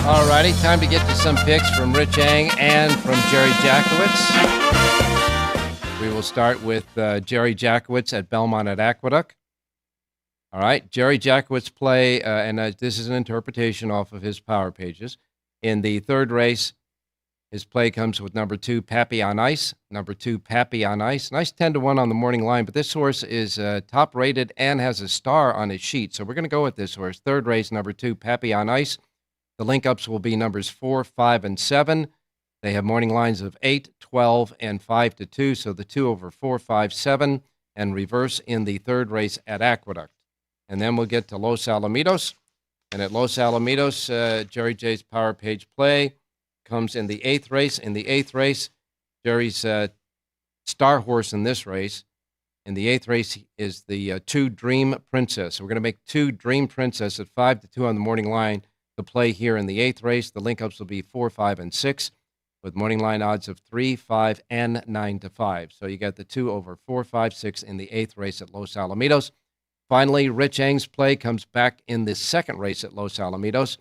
Alrighty, time to get to some picks from Rich Ang and from Jerry Jackowitz. We will start with Jerry Jackowitz at Belmont at Aqueduct. All right, Jerry Jackowitz play, and this is an interpretation off of his power pages. In the third race, his play comes with number 2, Pappy on Ice. Number 2, Pappy on Ice. Nice 10-1 on the morning line, but this horse is top rated and has a star on his sheet. So we're going to go with this horse. Third race, number 2, Pappy on Ice. The link-ups will be numbers 4, 5, and 7. They have morning lines of 8, 12, and 5-2, so the 2 over 4, 5, 7, and reverse in the third race at Aqueduct. And then we'll get to Los Alamitos. And at Los Alamitos, Jerry J's power page play comes in the 8th race. In the 8th race, Jerry's star horse in this race, in the 8th race, is the 2 Dream Princess. So we're going to make 2 Dream Princess at 5-2 on the morning line. The play here in the 8th race, the link-ups will be 4, 5, and 6. with morning line odds of 3, 5, and 9 to 5. So you got the 2 over 4, 5, 6 in the 8th race at Los Alamitos. Finally, Rich Ang's play comes back in the 2nd race at Los Alamitos.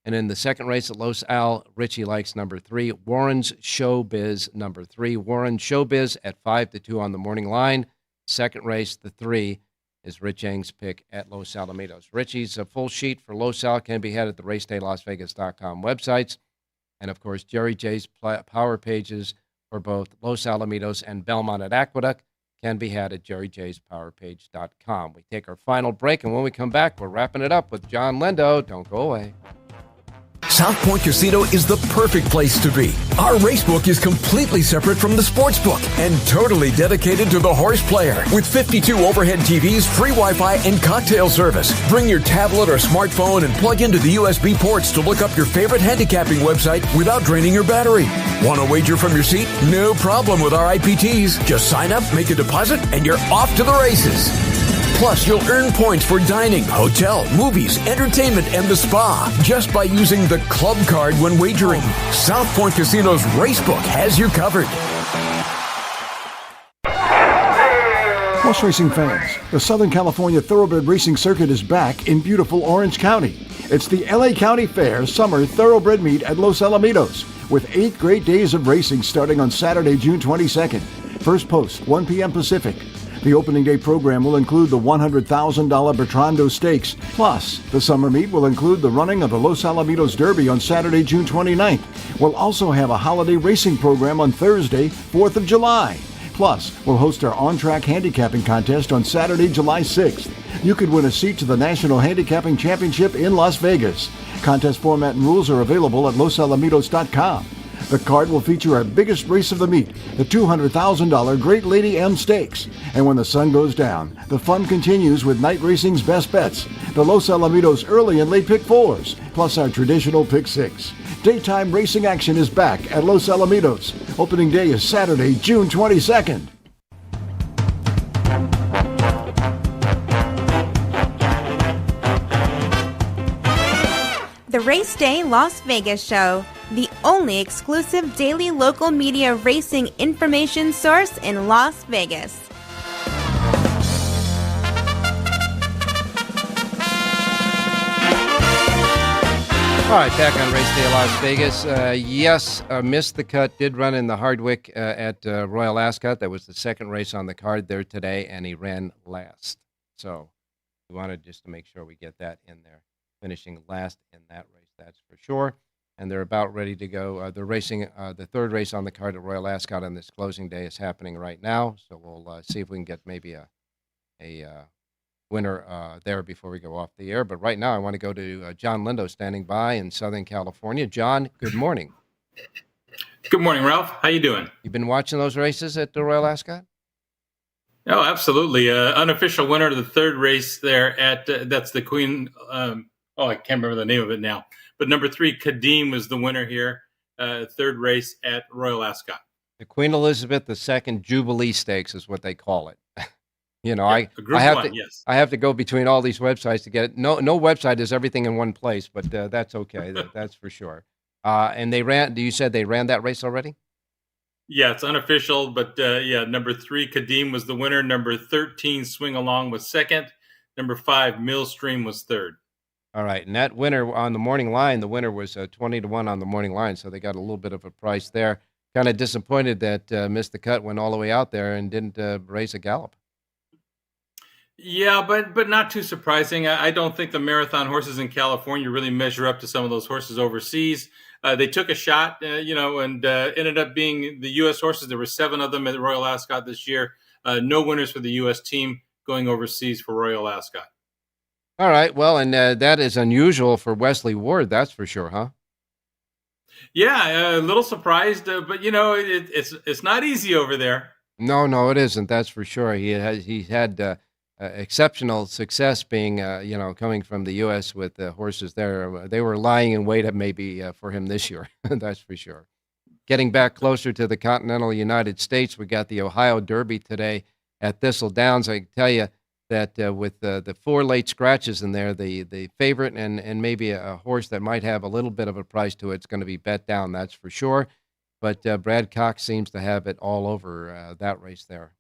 And in the 2nd race at Los Al, Richie likes number 3, Warren's Showbiz, number 3. Warren Showbiz at 5 to 2 on the morning line. 2nd race, the 3, is Rich Ang's pick at Los Alamitos. Richie's full sheet for Los Al can be had at the racedaylasvegas.com websites. And, of course, Jerry J's power pages for both Los Alamitos and Belmont at Aqueduct can be had at jerryjspowerpage.com. We take our final break, and when we come back, we're wrapping it up with John Lindo. Don't go away. South Point Casino is the perfect place to be. Our racebook is completely separate from the sportsbook and totally dedicated to the horse player. With 52 overhead TVs, free Wi-Fi, and cocktail service. Bring your tablet or smartphone and plug into the USB ports to look up your favorite handicapping website without draining your battery. Want to wager from your seat? No problem with our IPTs. Just sign up, make a deposit, and you're off to the races. Plus, you'll earn points for dining, hotel, movies, entertainment, and the spa just by using the club card when wagering. South Point Casino's Racebook has you covered. Horse racing fans, the Southern California Thoroughbred Racing Circuit is back in beautiful Orange County. It's the LA County Fair Summer Thoroughbred Meet at Los Alamitos, with 8 great days of racing starting on Saturday, June 22nd. First post, 1 p.m. Pacific. The opening day program will include the $100,000 Bertrando Stakes. Plus, the summer meet will include the running of the Los Alamitos Derby on Saturday, June 29th. We'll also have a holiday racing program on Thursday, 4th of July. Plus, we'll host our on-track handicapping contest on Saturday, July 6th. You could win a seat to the National Handicapping Championship in Las Vegas. Contest format and rules are available at losalamitos.com. The card will feature our biggest race of the meet, the $200,000 Great Lady M Stakes. And when the sun goes down, the fun continues with night racing's best bets, the Los Alamitos early and late pick 4s, plus our traditional pick 6. Daytime racing action is back at Los Alamitos. Opening day is Saturday, June 22nd. The Race Day Las Vegas Show, the only exclusive daily local media racing information source in Las Vegas. All right, back on Race Day Las Vegas. Yes, Missed the Cut did run in the Hardwick at Royal Ascot. That was the 2nd race on the card there today, and he ran last. So we wanted just to make sure we get that in there. Finishing last in that race, that's for sure. And they're about ready to go. They're racing the 3rd race on the card at Royal Ascot on this closing day is happening right now. So we'll see if we can get maybe a winner there before we go off the air. But right now I want to go to John Lindo standing by in Southern California. John, good morning. Good morning, Ralph. How you doing? You've been watching those races at the Royal Ascot? Oh, absolutely. Unofficial winner of the 3rd race there at that's the Queen. I can't remember the name of it now. But number 3, Kadeem, was the winner here. 3rd race at Royal Ascot. The Queen Elizabeth II Jubilee Stakes is what they call it. You know, yeah, I have to go between all these websites to get it. No website is everything in one place, but that's okay. That's for sure. And you said they ran that race already? Yeah, it's unofficial, but number 3, Kadeem, was the winner. Number 13, Swing Along, was 2nd. Number 5, Millstream, was 3rd. All right, and that winner on the morning line, the winner was 20 to 1 on the morning line, so they got a little bit of a price there. Kind of disappointed that Missed the Cut went all the way out there and didn't race a gallop. Yeah, but not too surprising. I don't think the marathon horses in California really measure up to some of those horses overseas. They took a shot, and ended up being the U.S. horses. There were 7 of them at Royal Ascot this year. No winners for the U.S. team going overseas for Royal Ascot. All right, well, and that is unusual for Wesley Ward, that's for sure, huh? Yeah, a little surprised, but it's not easy over there. No, it isn't. That's for sure. He had exceptional success being, coming from the U.S. with horses there. They were lying in wait maybe for him this year. That's for sure. Getting back closer to the continental United States, we got the Ohio Derby today at Thistle Downs. I can tell you that with the 4 late scratches in there, the favorite and maybe a horse that might have a little bit of a price to it's going to be Bet Down, that's for sure. but Brad Cox seems to have it all over that race there.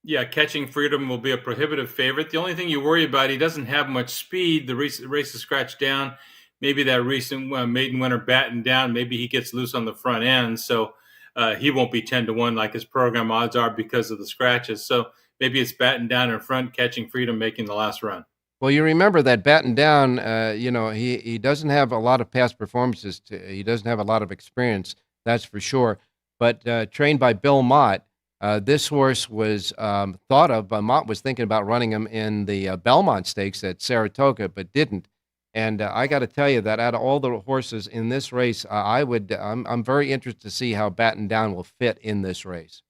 Yeah, Catching Freedom will be a prohibitive favorite. The only thing you worry about, he doesn't have much speed. The race is scratched down. Maybe that recent maiden winner batting down, maybe he gets loose on the front end. So he won't be 10-1 like his program odds are because of the scratches. So maybe it's batting down in front, Catching Freedom making the last run. Well, you remember that batten down, he doesn't have a lot of past performances. He doesn't have a lot of experience, that's for sure. But trained by Bill Mott, this horse was thought of, Mott was thinking about running him in the Belmont Stakes at Saratoga, but didn't. And I got to tell you that out of all the horses in this race, I'm very interested to see how batten down will fit in this race.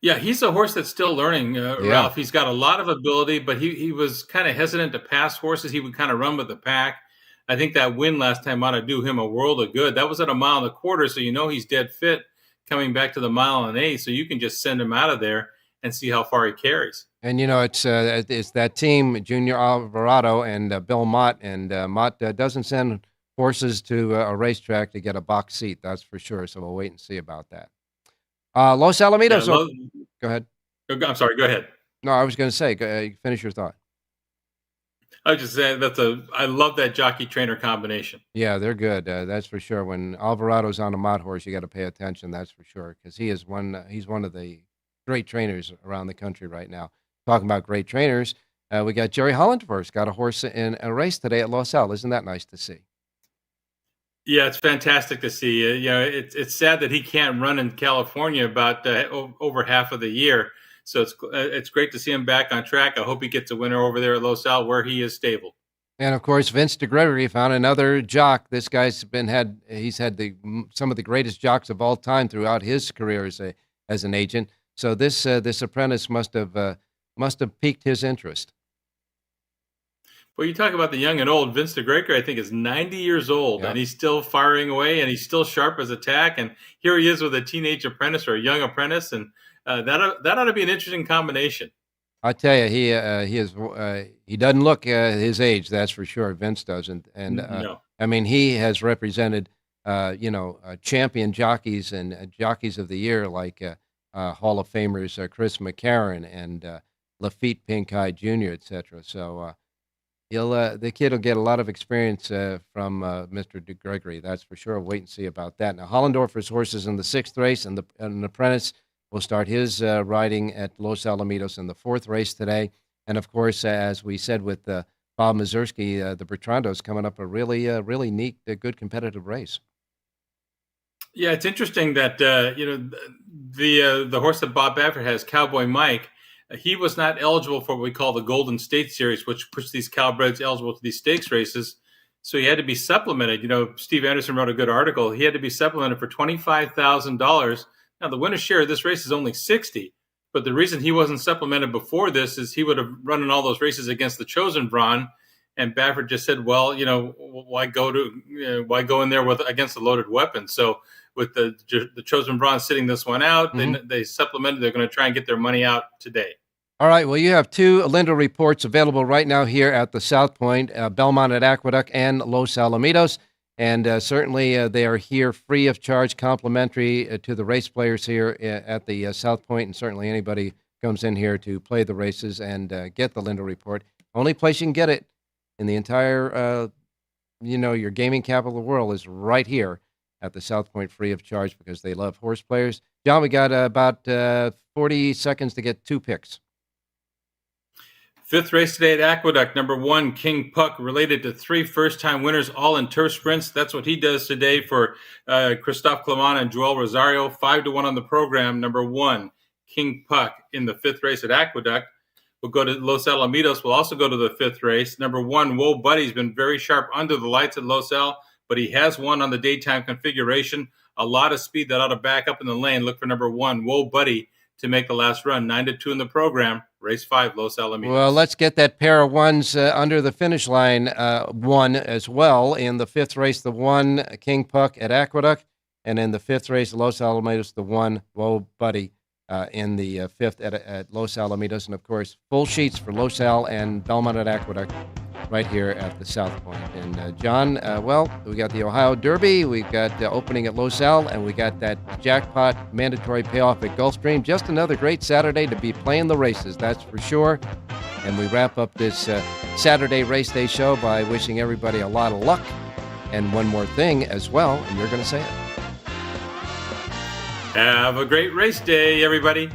Yeah, he's a horse that's still learning, Ralph. He's got a lot of ability, but he was kind of hesitant to pass horses. He would kind of run with the pack. I think that win last time ought to do him a world of good. That was at 1.25 miles, so you know he's dead fit coming back to the 1.125 miles, so you can just send him out of there and see how far he carries. And, it's that team, Junior Alvarado and Bill Mott, and Mott doesn't send horses to a racetrack to get a box seat, that's for sure, so we'll wait and see about that. Los Alamitos. Go ahead. I'm sorry. Go ahead. No, I was going to say, finish your thought. I was just saying I love that jockey trainer combination. Yeah, they're good. That's for sure. When Alvarado's on a Mott horse, you got to pay attention. That's for sure, because he's one of the great trainers around the country right now. Talking about great trainers, we got Jerry Hollandworth got a horse in a race today at Los Al. Isn't that nice to see? Yeah, it's fantastic to see. It's sad that he can't run in California about over half of the year. So it's great to see him back on track. I hope he gets a winner over there at Los Al where he is stable. And of course, Vince DeGregory found another jock. This guy's he's had some of the greatest jocks of all time throughout his career as an agent. So this apprentice must have piqued his interest. Well, you talk about the young and old. Vince DeGregory, I think, is 90 years old, and he's still firing away, and he's still sharp as a tack. And here he is with a teenage apprentice or a young apprentice, and that ought to be an interesting combination. I tell you, he doesn't look his age, that's for sure. Vince doesn't, and no. I mean, he has represented champion jockeys and jockeys of the year like Hall of Famers Chris McCarron and Lafitte Pink-Eye Jr., etc. So. The kid will get a lot of experience from Mr. DeGregory, that's for sure. Wait and see about that. Now, Hollendorfer's horses in the 6th race, and an apprentice will start his riding at Los Alamitos in the 4th race today. And, of course, as we said with Bob Mazursky, the Bertrando's coming up a really neat, good competitive race. Yeah, it's interesting that, the horse that Bob Baffert has, Cowboy Mike, he was not eligible for what we call the Golden State Series, which puts these Cowbreds eligible to these stakes races. So he had to be supplemented. Steve Anderson wrote a good article. He had to be supplemented for $25,000. Now, the winner's share of this race is only $60,000. But the reason he wasn't supplemented before this is he would have run in all those races against the Chosen Brawn. And Baffert just said, well, why go in there against a loaded weapon? So with the Chosen Brawn sitting this one out, they supplemented. They're going to try and get their money out today. All right, well, you have 2 Lindo reports available right now here at the South Point, Belmont at Aqueduct and Los Alamitos, and certainly they are here free of charge, complimentary to the race players here at the South Point, and certainly anybody comes in here to play the races and get the Lindo report. Only place you can get it in the entire, your gaming capital of the world is right here at the South Point, free of charge, because they love horse players. John, we got about 40 seconds to get 2 picks. 5th race today at Aqueduct, number 1, King Puck, related to 3 first-time winners, all in turf sprints. That's what he does today for Christophe Clement and Joel Rosario. 5-1 on the program. Number 1, King Puck in the 5th race at Aqueduct. We'll go to Los Alamitos. We'll also go to the 5th race. Number 1, Whoa Buddy's been very sharp under the lights at Los Al, but he has won on the daytime configuration. A lot of speed that ought to back up in the lane. Look for number 1, Whoa Buddy, to make the last run. 9-2 in the program. Race 5, Los Alamitos. Well, let's get that pair of ones under the finish line, 1 as well. In the 5th race, the 1, King Puck at Aqueduct. And in the 5th race, Los Alamitos, the 1, Whoa Buddy, in the 5th at Los Alamitos. And, of course, full sheets for Los Al and Belmont at Aqueduct right here at the South Point. And John, we got the Ohio Derby, we got the opening at Los Al, and we got that jackpot mandatory payoff at Gulfstream. Just another great Saturday to be playing the races, that's for sure. And we wrap up this Saturday Race Day show by wishing everybody a lot of luck. And one more thing as well, and you're going to say it. Have a great race day, everybody.